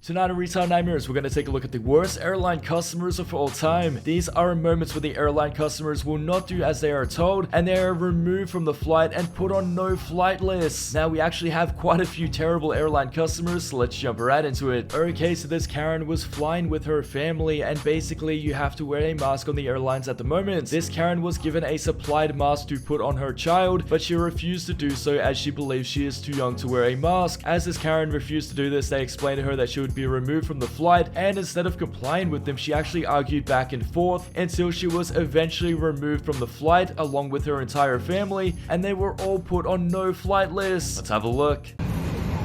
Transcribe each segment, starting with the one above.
Tonight on Retail Nightmares, we're going to take a look at the worst airline customers of all time. These are moments where the airline customers will not do as they are told, and they are removed from the flight and put on no flight lists. Now, we actually have quite a few terrible airline customers, so let's jump right into it. Okay, so this Karen was flying with her family, and basically you have to wear a mask on the airlines at the moment. This Karen was given a supplied mask to put on her child, but she refused to do so as she believes she is too young to wear a mask. As this Karen refused to do this, they explained to her that she would be removed from the flight, and instead of complying with them, she actually argued back and forth until she was eventually removed from the flight along with her entire family, and they were all put on no flight lists. Let's have a look.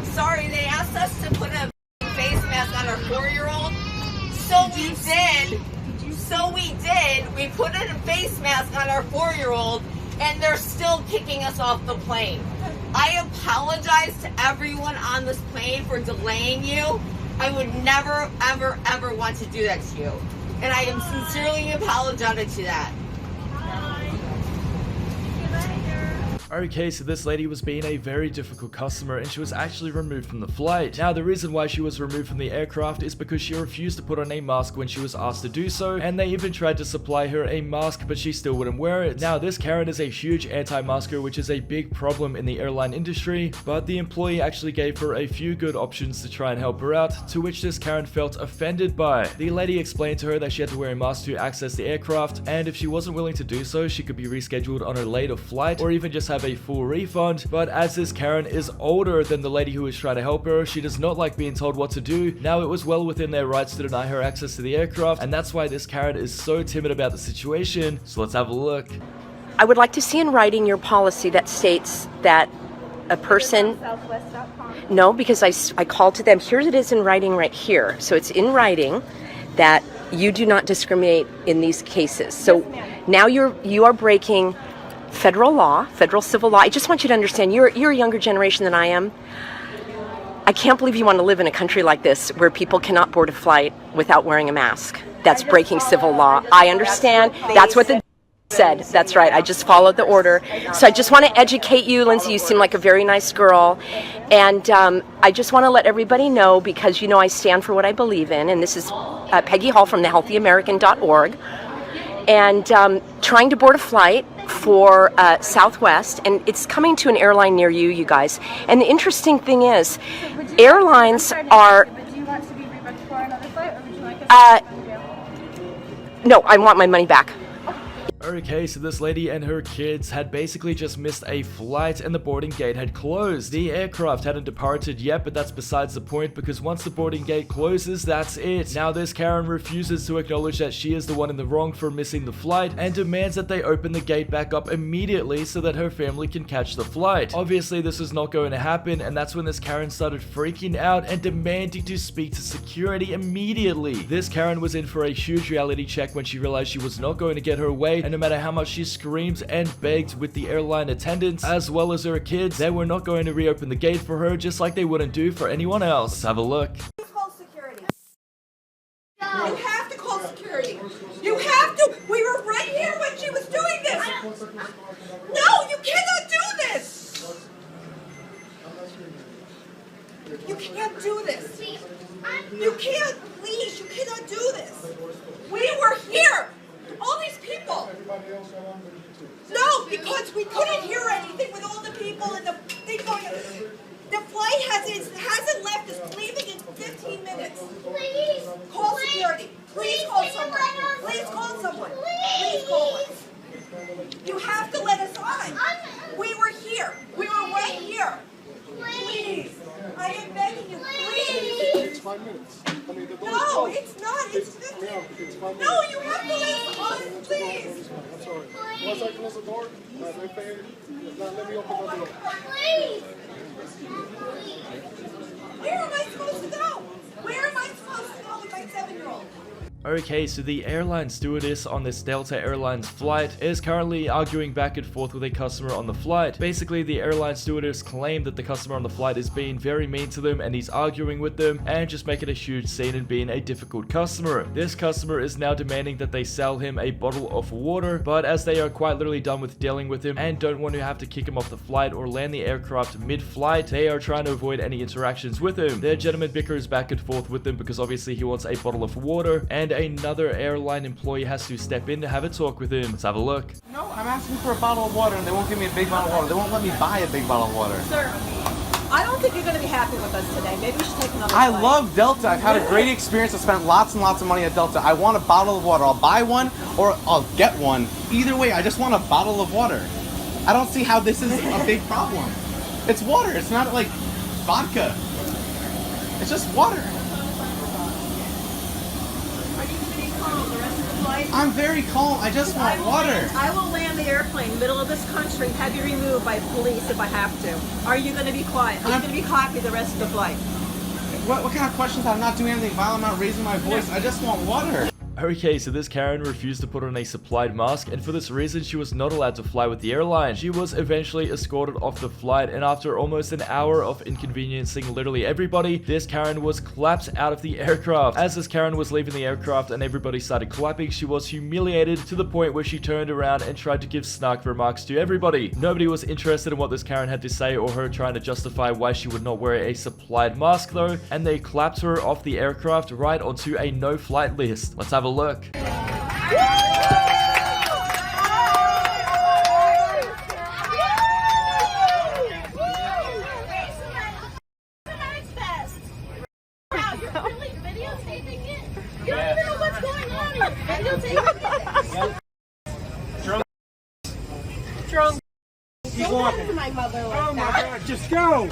Sorry, they asked us to put a face mask on our 4-year-old, so we did. We put a face mask on our 4-year-old, and they're still kicking us off the plane. I apologize to everyone on this plane for delaying you. I would never, ever, ever want to do that to you. And I am sincerely apologetic to that. Okay, so this lady was being a very difficult customer and she was actually removed from the flight. Now, the reason why she was removed from the aircraft is because she refused to put on a mask when she was asked to do so, and they even tried to supply her a mask, but she still wouldn't wear it. Now, this Karen is a huge anti-masker, which is a big problem in the airline industry, but the employee actually gave her a few good options to try and help her out, to which this Karen felt offended by. The lady explained to her that she had to wear a mask to access the aircraft, and if she wasn't willing to do so, she could be rescheduled on a later flight or even just have a full refund. But as this Karen is older than the lady who was trying to help her, she does not like being told what to do. Now, it was well within their rights to deny her access to the aircraft, and that's why this Karen is so timid about the situation. So let's have a look. I would like to see in writing your policy that states that a person... No, because I called to them. Here it is in writing right here. So it's in writing that you do not discriminate in these cases. So now you are breaking federal law, federal civil law. I just want you to understand, you're a younger generation than I am. I can't believe you want to live in a country like this where people cannot board a flight without wearing a mask. That's breaking civil law. I understand. That's what the said. That's right. I just followed the order. So I just want to educate you, Lindsay. You seem like a very nice girl. And I just want to let everybody know, because you know I stand for what I believe in. And this is Peggy Hall from thehealthyamerican.org. And trying to board a flight for Southwest, and it's coming to an airline near you, you guys. And the interesting thing is, airlines are... Do you want to be rebooked for another flight, or would you like us No, I want my money back. Okay, so this lady and her kids had basically just missed a flight and the boarding gate had closed. The aircraft hadn't departed yet, but that's besides the point, because once the boarding gate closes, that's it. Now, this Karen refuses to acknowledge that she is the one in the wrong for missing the flight and demands that they open the gate back up immediately so that her family can catch the flight. Obviously, this was not going to happen, and that's when this Karen started freaking out and demanding to speak to security immediately. This Karen was in for a huge reality check when she realized she was not going to get her way, and no matter how much she screams and begged with the airline attendants as well as her kids, they were not going to reopen the gate for her, just like they wouldn't do for anyone else. Let's have a look. Call security. No. You have to call security. You have to. We were right here when she was doing this. No, you cannot do this. You can't do this. You can't, please. You cannot do this. We were here. All these people. No, because we couldn't hear anything with all the people and the thing going. The flight hasn't left. It's leaving in 15 minutes. Please. Call security. Please call someone. Please call someone. Please call one. You have to let us on. We were here. We were right here. Please. I am begging you. Please. It's 5 minutes. No, it's not. It's 15. No, you have to let us on, please. I'm sorry. Once I close the door, they pay. Let me open the door. Please. Where am I supposed to go? Where am I supposed to go with my 7-year-old? Okay, so the airline stewardess on this Delta Airlines flight is currently arguing back and forth with a customer on the flight. Basically, the airline stewardess claimed that the customer on the flight is being very mean to them and he's arguing with them and just making a huge scene and being a difficult customer. This customer is now demanding that they sell him a bottle of water, but as they are quite literally done with dealing with him and don't want to have to kick him off the flight or land the aircraft mid-flight, they are trying to avoid any interactions with him. Their gentleman bickers back and forth with them because obviously he wants a bottle of water, and another airline employee has to step in to have a talk with him. Let's have a look. No, I'm asking for a bottle of water and they won't give me a big bottle of water. They won't let me buy a big bottle of water. Sir, I don't think you're going to be happy with us today. Maybe we should take another I flight. love Delta. I've had a great experience. I spent lots and lots of money at Delta. I want a bottle of water. I'll buy one or I'll get one. Either way, I just want a bottle of water. I don't see how this is a big problem. It's water. It's not like vodka. It's just water. I'm very calm. I just want water. I will land the airplane in the middle of this country and have you removed by police if I have to. Are you going to be quiet? Are you going to be happy the rest of the flight? What kind of questions? I'm not doing anything violent. I'm not raising my voice. I just want water. Okay, so this Karen refused to put on a supplied mask, and for this reason she was not allowed to fly with the airline. She was eventually escorted off the flight, and after almost an hour of inconveniencing literally everybody, this Karen was clapped out of the aircraft. As this Karen was leaving the aircraft and everybody started clapping, she was humiliated to the point where she turned around and tried to give snark remarks to everybody. Nobody was interested in what this Karen had to say or her trying to justify why she would not wear a supplied mask though, and they clapped her off the aircraft right onto a no-flight list. Let's have a look. Keep walking. My mother like Oh my God, just go.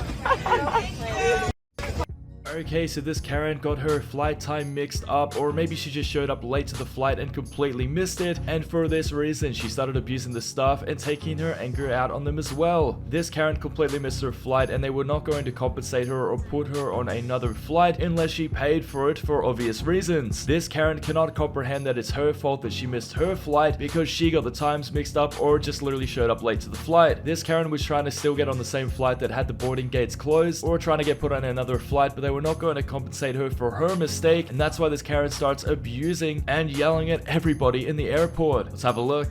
Okay, so this Karen got her flight time mixed up, or maybe she just showed up late to the flight and completely missed it, and for this reason she started abusing the staff and taking her anger out on them as well. This Karen completely missed her flight and they were not going to compensate her or put her on another flight unless she paid for it for obvious reasons. This Karen cannot comprehend that it's her fault that she missed her flight because she got the times mixed up or just literally showed up late to the flight. This Karen was trying to still get on the same flight that had the boarding gates closed or trying to get put on another flight, but they were not going to compensate her for her mistake, and that's why this Karen starts abusing and yelling at everybody in the airport. Let's have a look.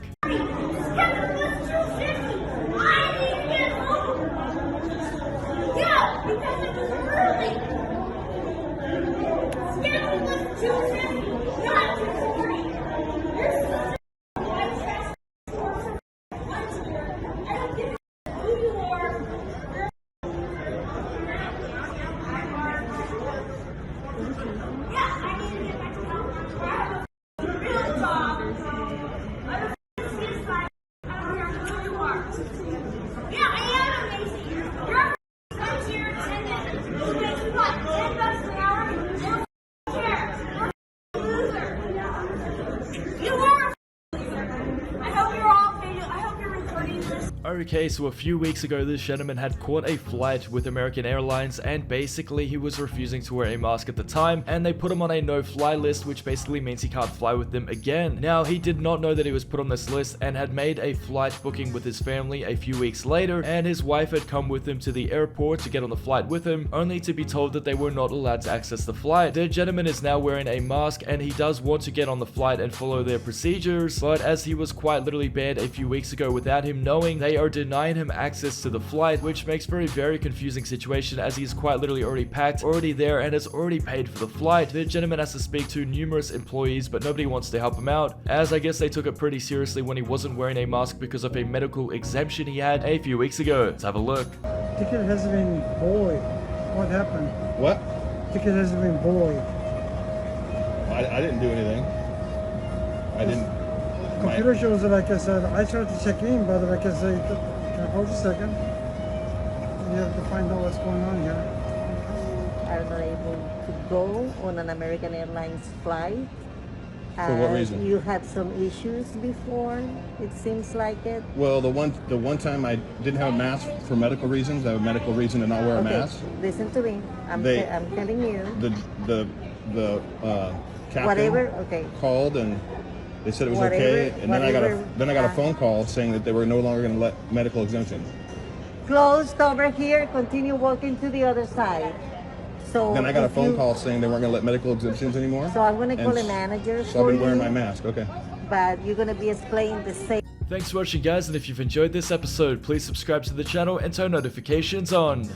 Okay, so a few weeks ago, this gentleman had caught a flight with American Airlines, and basically he was refusing to wear a mask at the time, and they put him on a no-fly list, which basically means he can't fly with them again. Now, he did not know that he was put on this list and had made a flight booking with his family a few weeks later, and his wife had come with him to the airport to get on the flight with him, only to be told that they were not allowed to access the flight. The gentleman is now wearing a mask, and he does want to get on the flight and follow their procedures, but as he was quite literally banned a few weeks ago without him knowing, they are denying him access to the flight, which makes for a very confusing situation as he's quite literally already packed, already there, and has already paid for the flight. The gentleman has to speak to numerous employees, but nobody wants to help him out, as I guess they took it pretty seriously when he wasn't wearing a mask because of a medical exemption he had a few weeks ago. Let's have a look. Ticket hasn't been void. What happened? What? Ticket hasn't been void. I didn't do anything. I didn't. Computer shows that, like I said, I tried to check in, but like I said, can I hold you a second? You have to find out what's going on here. Are not able to go on an American Airlines flight. For what reason? You had some issues before, it seems like it. Well, the one time I didn't have a mask for medical reasons. I have a medical reason to not wear a mask. Listen to me. I'm telling you. the captain Whatever, okay. called and they said it was Whatever- okay, and then I got a whatever, phone call saying that they were no longer going to let medical exemptions. Closed over here, continue walking to the other side. So Then I got a if phone you- call saying they weren't going to let medical exemptions anymore. So I'm gonna call And a manager So I've for been wearing you. my mask. Okay. But you're gonna be explaining the same. Thanks for watching guys, and if you've enjoyed this episode, please subscribe to the channel and turn notifications on.